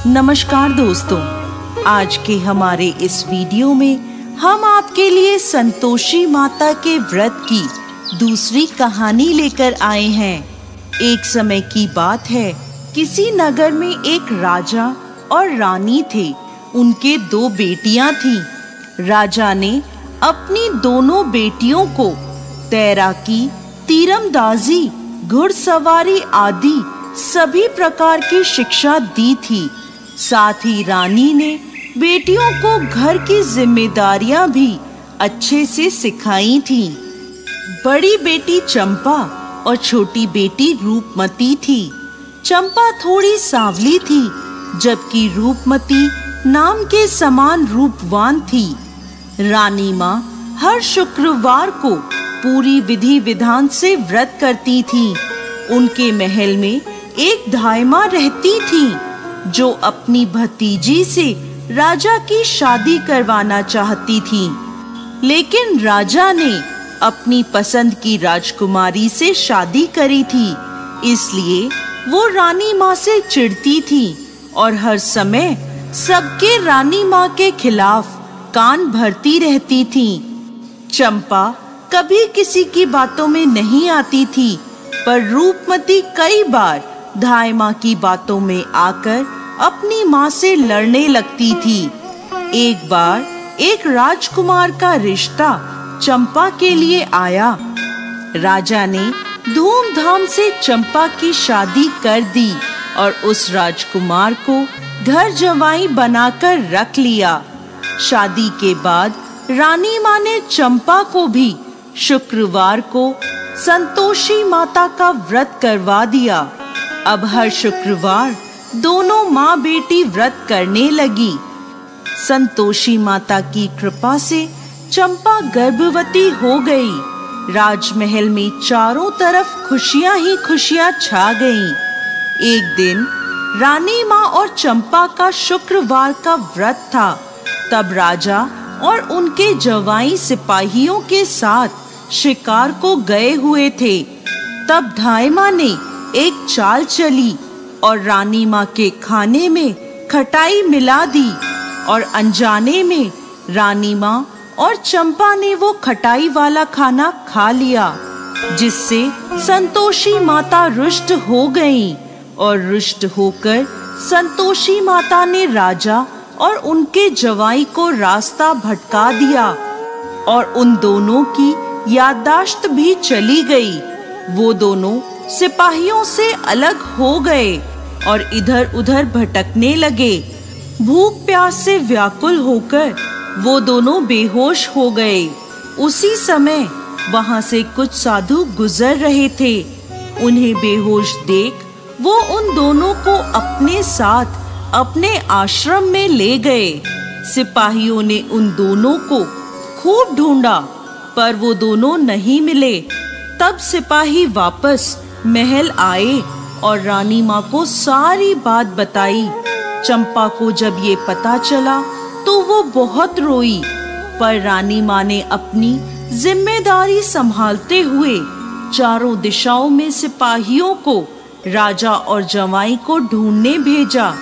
नमस्कार दोस्तों, आज के हमारे इस वीडियो में हम आपके लिए संतोषी माता के व्रत की दूसरी कहानी लेकर आए हैं। एक समय की बात है, किसी नगर में एक राजा और रानी थे। उनके 2 बेटियां थीं। राजा ने अपनी दोनों बेटियों को तैराकी, तीरंदाजी, घुड़सवारी आदि सभी प्रकार की शिक्षा दी थी। साथ ही रानी ने बेटियों को घर की जिम्मेदारियां भी अच्छे से सिखाई थीं। बड़ी बेटी चंपा और छोटी बेटी रूपमती थी। चंपा थोड़ी सांवली थी, जबकि रूपमती नाम के समान रूपवान थी। रानी माँ हर शुक्रवार को पूरी विधि विधान से व्रत करती थी। उनके महल में एक धायमा रहती थी जो अपनी भतीजी से राजा की शादी करवाना चाहती थी, लेकिन राजा ने अपनी पसंद की राजकुमारी से शादी करी थी। इसलिए वो रानी माँ से चिढ़ती थी और हर समय सबके रानी माँ के खिलाफ कान भरती रहती थी। चंपा कभी किसी की बातों में नहीं आती थी, पर रूपमती कई बार धायमा की बातों में आकर अपनी माँ से लड़ने लगती थी। एक बार एक राजकुमार का रिश्ता चंपा के लिए आया। राजा ने धूमधाम से चंपा की शादी कर दी और उस राजकुमार को घर जवाई बनाकर रख लिया। शादी के बाद रानी माँ ने चंपा को भी शुक्रवार को संतोषी माता का व्रत करवा दिया। अब हर शुक्रवार दोनों माँ बेटी व्रत करने लगी। संतोषी माता की कृपा से चंपा गर्भवती हो गई। राजमहल में चारों तरफ खुशियां ही खुशियां छा गईं। एक दिन रानी माँ और चंपा का शुक्रवार का व्रत था। तब राजा और उनके जवाई सिपाहियों के साथ शिकार को गए हुए थे। तब धायमा ने एक चाल चली और रानी माँ के खाने में खटाई मिला दी और अनजाने में रानी माँ और चंपा ने वो खटाई वाला खाना खा लिया, जिससे संतोषी माता रुष्ट हो गईं। और रुष्ट होकर संतोषी माता ने राजा और उनके जवाई को रास्ता भटका दिया और उन दोनों की याददाश्त भी चली गई। वो दोनों सिपाहियों से अलग हो गए और इधर उधर भटकने लगे। भूख प्यास से व्याकुल होकर वो दोनों बेहोश हो गए। उसी समय वहां से कुछ साधु गुजर रहे थे। उन्हें बेहोश देख वो उन दोनों को अपने साथ अपने आश्रम में ले गए। सिपाहियों ने उन दोनों को खूब ढूंढा, पर वो दोनों नहीं मिले। तब सिपाही वापस महल आए और रानी माँ को सारी बात बताई। चंपा को जब ये पता चला तो वो बहुत रोई, पर रानी माँ ने अपनी जिम्मेदारी संभालते हुए चारों दिशाओं में सिपाहियों को राजा और जवाई को ढूंढने भेजा।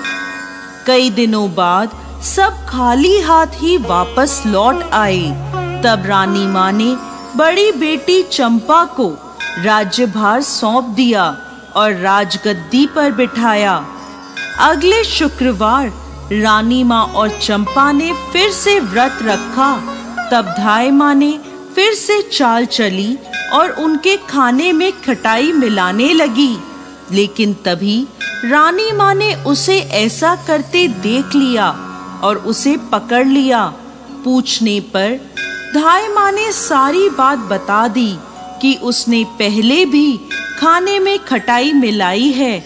कई दिनों बाद सब खाली हाथ ही वापस लौट आए। तब रानी माँ ने बड़ी बेटी चंपा को राज्यभार सौंप दिया और राजगद्दी पर बिठाया। अगले शुक्रवार रानी माँ और चंपा ने फिर से व्रत रखा। तब धायमा ने फिर से चाल चली और उनके खाने में खटाई मिलाने लगी, लेकिन तभी रानी माँ ने उसे ऐसा करते देख लिया और उसे पकड़ लिया। पूछने पर धायमा ने सारी बात बता दी कि उसने पहले भी खाने में खटाई मिलाई है।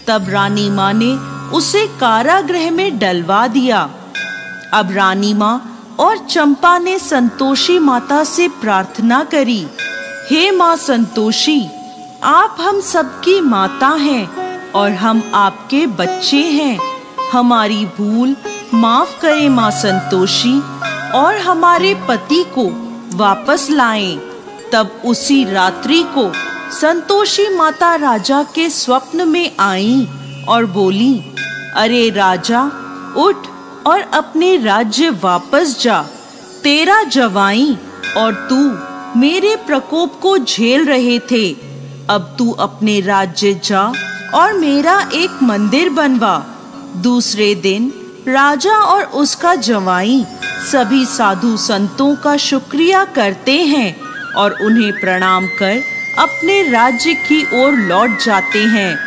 तब रानी माँ ने उसे कारागृह में डलवा दिया। अब रानी माँ और चंपा ने संतोषी माता से प्रार्थना करी, हे माँ संतोषी, आप हम सबकी माता हैं और हम आपके बच्चे हैं। हमारी भूल माफ करें माँ संतोषी और हमारे पति को वापस लाएं। तब उसी रात्रि को संतोषी माता राजा के स्वप्न में आईं और बोली, अरे राजा, उठ और अपने राज्य वापस जा। तेरा जवाई और तू मेरे प्रकोप को झेल रहे थे। अब तू अपने राज्य जा और मेरा एक मंदिर बनवा। दूसरे दिन राजा और उसका जवाई सभी साधु संतों का शुक्रिया करते हैं और उन्हें प्रणाम कर अपने राज्य की ओर लौट जाते हैं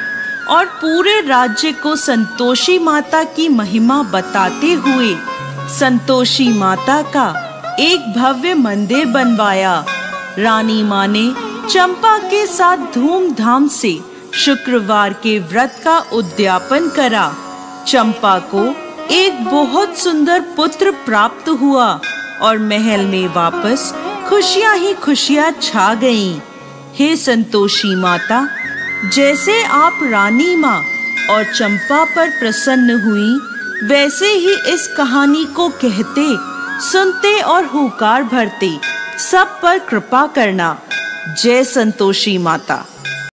और पूरे राज्य को संतोषी माता की महिमा बताते हुए संतोषी माता का एक भव्य मंदिर बनवाया। रानी माँ ने चंपा के साथ धूमधाम से शुक्रवार के व्रत का उद्यापन करा। चंपा को एक बहुत सुंदर पुत्र प्राप्त हुआ और महल में वापस खुशियां ही खुशियां छा गईं। हे संतोषी माता, जैसे आप रानी माँ और चंपा पर प्रसन्न हुई, वैसे ही इस कहानी को कहते, सुनते और हुंकार भरते सब पर कृपा करना। जय संतोषी माता।